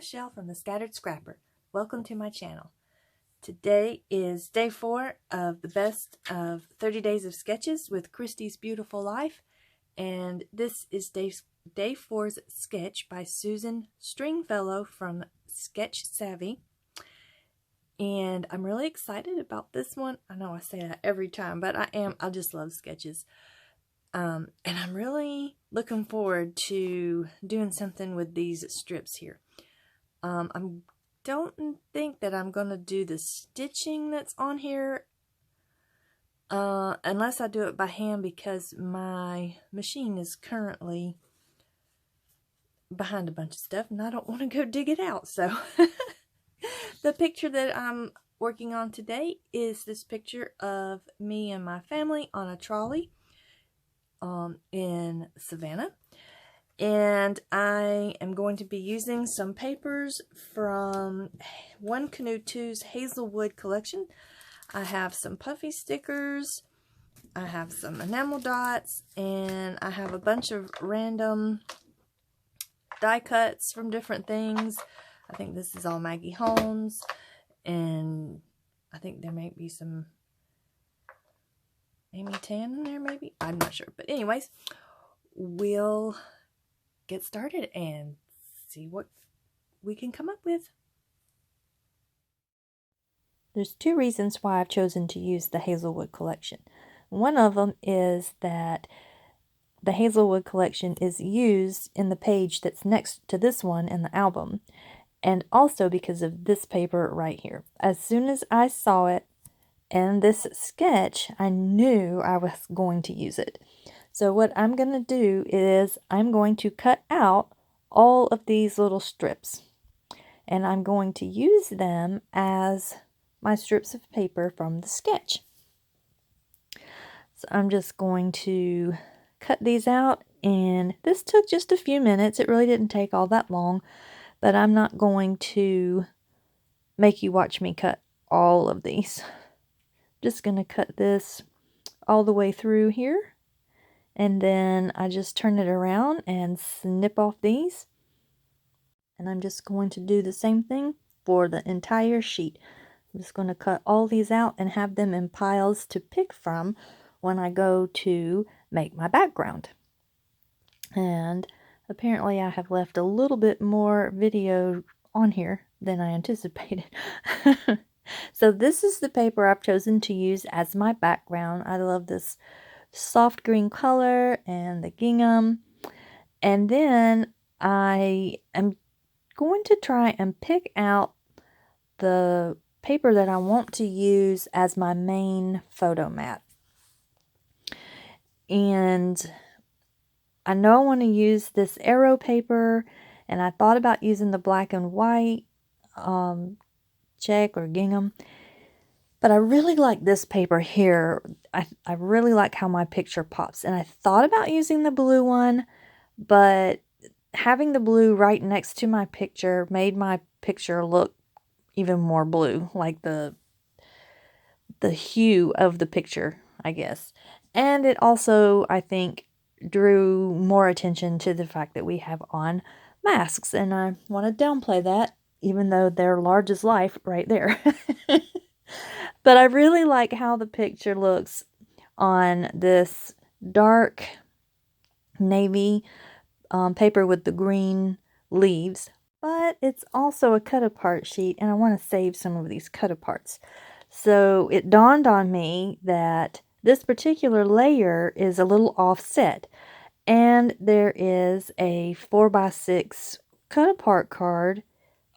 Michelle from the Scattered Scrapper. Welcome to my channel. Today is day 4 of the best of 30 days of sketches with Christy's Beautiful Life, and this is day 4's sketch by Susan Stringfellow from Sketch Savvy. And I'm really excited about this one. I know I say that every time, but I just love sketches. And I'm really looking forward to doing something with these strips here. I don't think that I'm going to do the stitching that's on here unless I do it by hand, because my machine is currently behind a bunch of stuff and I don't want to go dig it out. So the picture that I'm working on today is this picture of me and my family on a trolley in Savannah. And I am going to be using some papers from One Canoe 2's Hazelwood collection. I have some puffy stickers, I have some enamel dots, and I have a bunch of random die cuts from different things. I think this is all Maggie Holmes, and I think there may be some Amy Tan in there, maybe? I'm not sure. But anyways, we'll get started and see what we can come up with. There's 2 reasons why I've chosen to use the Hazelwood collection. One of them is that the Hazelwood collection is used in the page that's next to this one in the album, and also because of this paper right here. As soon as I saw it in this sketch, I knew I was going to use it. So what I'm going to do is I'm going to cut out all of these little strips, and I'm going to use them as my strips of paper from the sketch. So I'm just going to cut these out, and this took just a few minutes. It really didn't take all that long, but I'm not going to make you watch me cut all of these. Just going to cut this all the way through here. And then I just turn it around and snip off these. And I'm just going to do the same thing for the entire sheet. I'm just going to cut all these out and have them in piles to pick from when I go to make my background. And apparently I have left a little bit more video on here than I anticipated. So this is the paper I've chosen to use as my background. I love this soft green color and the gingham. And then I am going to try and pick out the paper that I want to use as my main photo mat. And I know I want to use this arrow paper, and I thought about using the black and white check or gingham. But I really like this paper here. I really like how my picture pops. And I thought about using the blue one, but having the blue right next to my picture made my picture look even more blue, like the hue of the picture, I guess. And it also, I think, drew more attention to the fact that we have on masks. And I want to downplay that, even though they're large as life right there. But I really like how the picture looks on this dark navy paper with the green leaves. But it's also a cut-apart sheet, and I want to save some of these cut-aparts. So it dawned on me that this particular layer is a little offset. And there is a 4x6 cut-apart card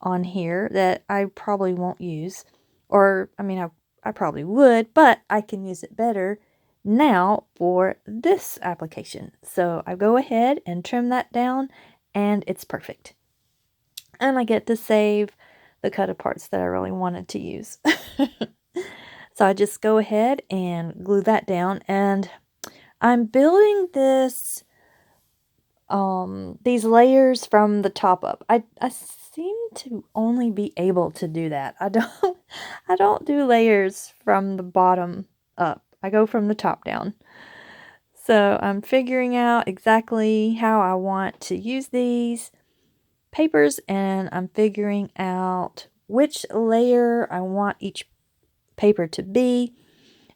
on here that I probably won't use. Or, I mean, I probably would, but I can use it better now for this application. So I go ahead and trim that down, and it's perfect. And I get to save the cut-aparts that I really wanted to use. So I just go ahead and glue that down, and I'm building this these layers from the top up. I seem to only be able to do that. I don't do layers from the bottom up. I go from the top down. So I'm figuring out exactly how I want to use these. papers, and I'm figuring out which layer I want each paper to be.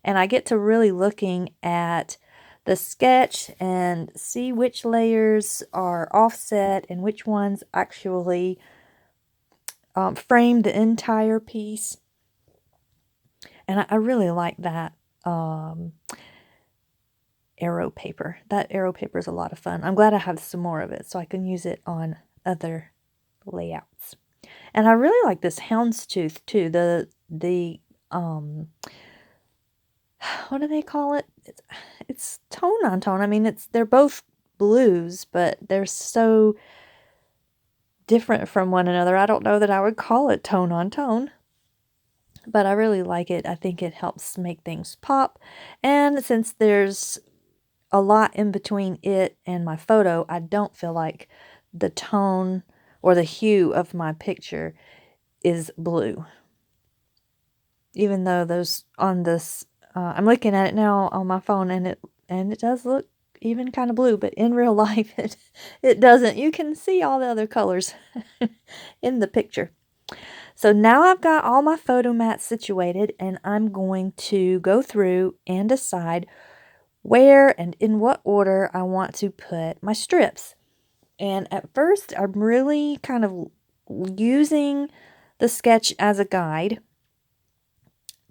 And I get to really looking at the sketch and see which layers are offset and which ones actually frame the entire piece. And I really like that arrow paper. That arrow paper is a lot of fun. I'm glad I have some more of it so I can use it on other layouts. And I really like this houndstooth too. The what do they call it? It's tone on tone. I mean, they're both blues, but they're so different from one another. I don't know that I would call it tone on tone, but I really like it. I think it helps make things pop. And since there's a lot in between it and my photo, I don't feel like the tone or the hue of my picture is blue. Even though those on this, I'm looking at it now on my phone, and it does look even kind of blue, but in real life it doesn't. You can see all the other colors in the picture. So now I've got all my photo mats situated, and I'm going to go through and decide where and in what order I want to put my strips. And at first, I'm really kind of using the sketch as a guide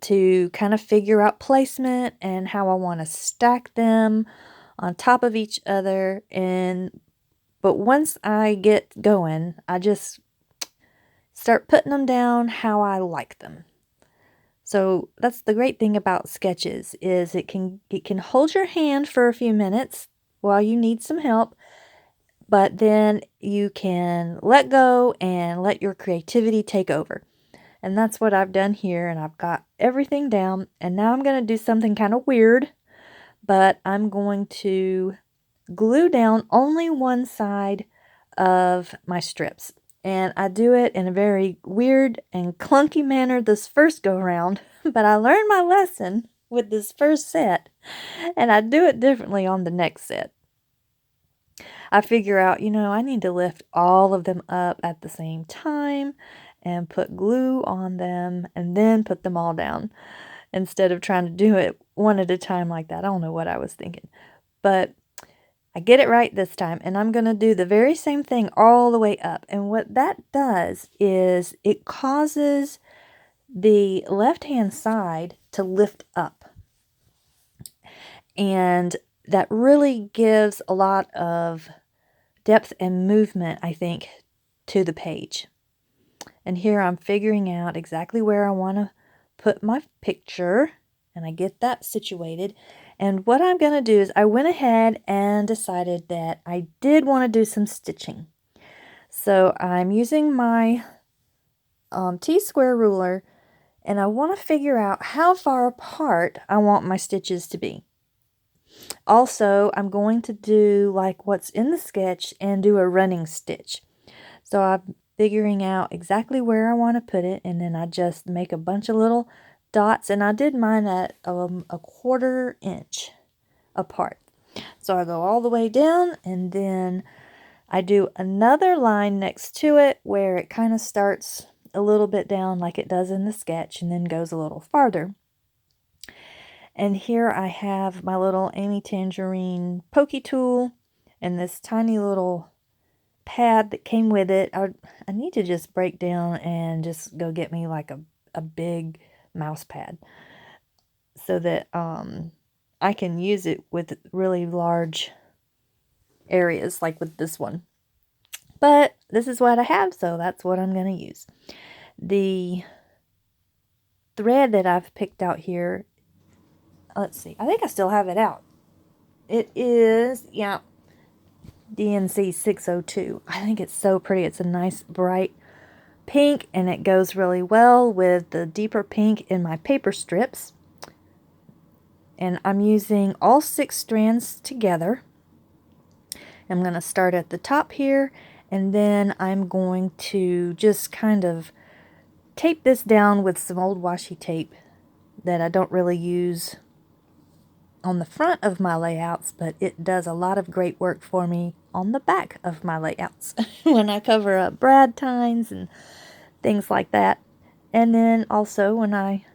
to kind of figure out placement and how I want to stack them on top of each other. But once I get going, I just start putting them down how I like them. So that's the great thing about sketches, is it can hold your hand for a few minutes while you need some help, but then you can let go and let your creativity take over. And that's what I've done here, and I've got everything down. And now I'm going to do something kind of weird, but I'm going to glue down only one side of my strips. And I do it in a very weird and clunky manner this first go round, but I learned my lesson with this first set, and I do it differently on the next set. I figure out, I need to lift all of them up at the same time and put glue on them and then put them all down instead of trying to do it one at a time like that. I don't know what I was thinking, but I get it right this time, and I'm going to do the very same thing all the way up. And what that does is it causes the left-hand side to lift up. And that really gives a lot of depth and movement, I think, to the page. And here I'm figuring out exactly where I want to put my picture, and I get that situated. And what I'm going to do is I went ahead and decided that I did want to do some stitching. So I'm using my T-square ruler, and I want to figure out how far apart I want my stitches to be. Also, I'm going to do like what's in the sketch and do a running stitch. So I'm figuring out exactly where I want to put it, and then I just make a bunch of little dots, and I did mine at a 1/4 inch apart. So I go all the way down, and then I do another line next to it where it kind of starts a little bit down like it does in the sketch and then goes a little farther. And here I have my little Amy Tangerine pokey tool and this tiny little pad that came with it. I need to just break down and just go get me like a big mouse pad so that I can use it with really large areas like with this one. But this is what I have, so that's what I'm going to use. The thread that I've picked out here, let's see, I think I still have it out. It is, yeah, DNC 602. I think it's so pretty. It's a nice bright pink, and it goes really well with the deeper pink in my paper strips. And I'm using all 6 strands together. I'm going to start at the top here, and then I'm going to just kind of tape this down with some old washi tape that I don't really use on the front of my layouts, but it does a lot of great work for me on the back of my layouts when I cover up brad tines and things like that. And then also when I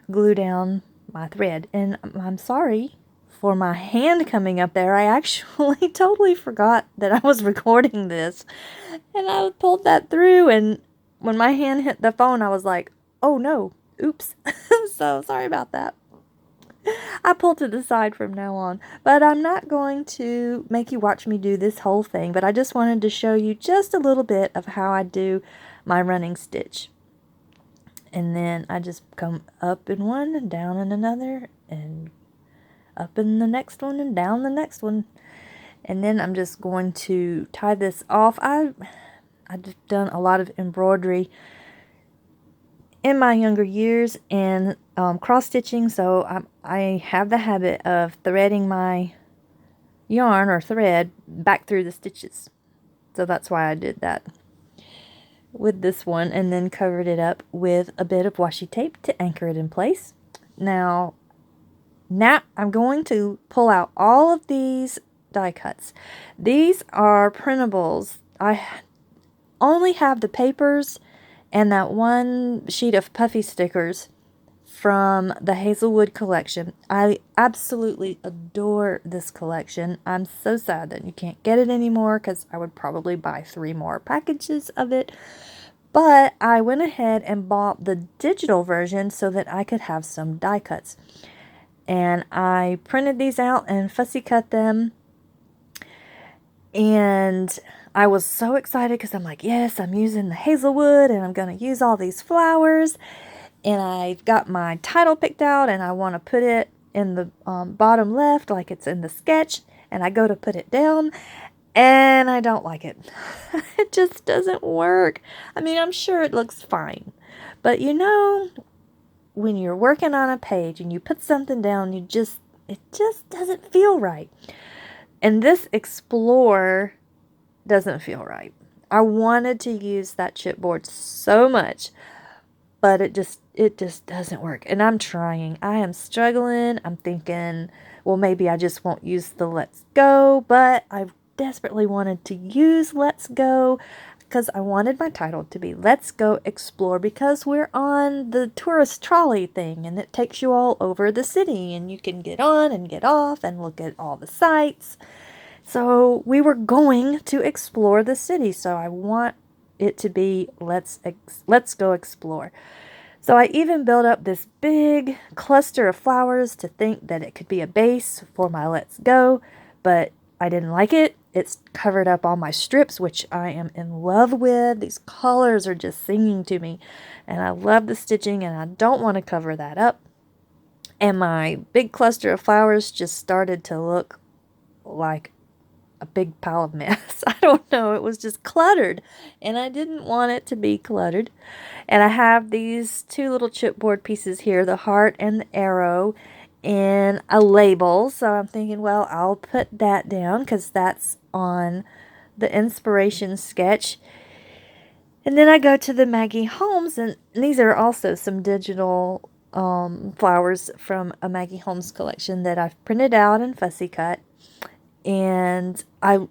glue down my thread. And I'm sorry for my hand coming up there. I actually totally forgot that I was recording this, and I pulled that through, and when my hand hit the phone, I was like, oh no, oops. So sorry about that. I pull to the side from now on, but I'm not going to make you watch me do this whole thing, but I just wanted to show you just a little bit of how I do my running stitch. And then I just come up in one and down in another and up in the next one and down the next one. And then I'm just going to tie this off. I've done a lot of embroidery in my younger years and cross stitching, so I have the habit of threading my yarn or thread back through the stitches. So that's why I did that with this one, and then covered it up with a bit of washi tape to anchor it in place. Now I'm going to pull out all of these die cuts. These are printables. I only have the papers and that one sheet of puffy stickers from the Hazelwood collection. I absolutely adore this collection. I'm so sad that you can't get it anymore, because I would probably buy 3 more packages of it. But I went ahead and bought the digital version so that I could have some die cuts. And I printed these out and fussy cut them. And I was so excited because I'm like, yes, I'm using the Hazelwood and I'm going to use all these flowers. And I've got my title picked out and I want to put it in the bottom left like it's in the sketch. And I go to put it down and I don't like it. It just doesn't work. I mean, I'm sure it looks fine. But you know, when you're working on a page and you put something down, it just doesn't feel right. And this Explore doesn't feel right. I wanted to use that chipboard so much, but it just doesn't work. And I'm trying. I am struggling. I'm thinking, well, maybe I just won't use the Let's Go, but I desperately wanted to use Let's Go because I wanted my title to be Let's Go Explore, because we're on the tourist trolley thing and it takes you all over the city and you can get on and get off and look at all the sights. So we were going to explore the city, so I want it to be Let's Go Explore. So I even built up this big cluster of flowers to think that it could be a base for my Let's Go, but I didn't like it. It's covered up all my strips, which I am in love with. These colors are just singing to me, and I love the stitching, and I don't want to cover that up. And my big cluster of flowers just started to look like a big pile of mess. I don't know. It was just cluttered, and I didn't want it to be cluttered. And I have these 2 little chipboard pieces here, the heart and the arrow, and a label. So I'm thinking, well, I'll put that down because that's on the inspiration sketch. And then I go to the Maggie Holmes, and these are also some digital flowers from a Maggie Holmes collection that I've printed out and fussy cut. And I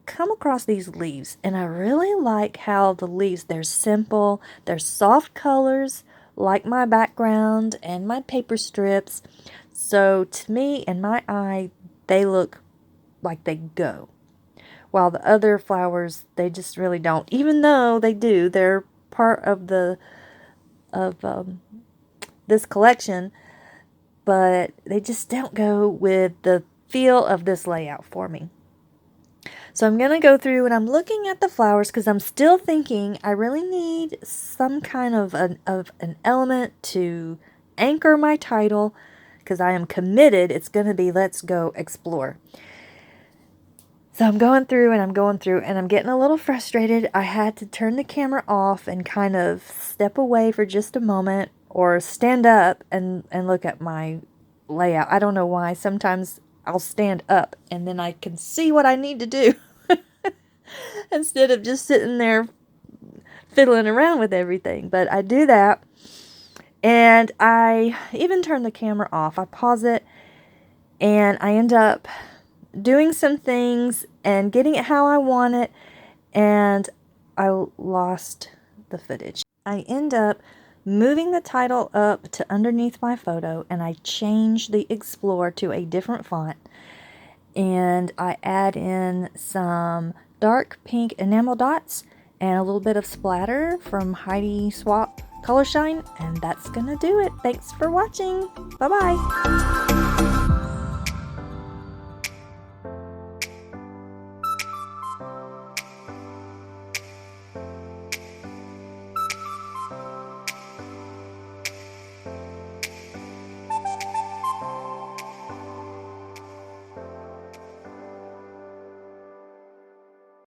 come across these leaves, and I really like how the leaves, they're simple, they're soft colors, like my background and my paper strips. So to me, in my eye, they look like they go. While the other flowers, they just really don't. Even though they do, they're part of this collection, but they just don't go with the feel of this layout for me. So I'm going to go through and I'm looking at the flowers because I'm still thinking I really need some kind of an element to anchor my title, because I am committed. It's going to be Let's Go Explore. So I'm going through and I'm getting a little frustrated. I had to turn the camera off and kind of step away for just a moment, or stand up and look at my layout. I don't know why. Sometimes I'll stand up and then I can see what I need to do instead of just sitting there fiddling around with everything. But I do that, And I even turn the camera off. I pause it, and I end up doing some things and getting it how I want it, and I lost the footage. I end up moving the title up to underneath my photo, and I change the Explore to a different font, and I add in some dark pink enamel dots and a little bit of splatter from Heidi Swap Color Shine, and that's gonna do it. Thanks for watching. Bye bye.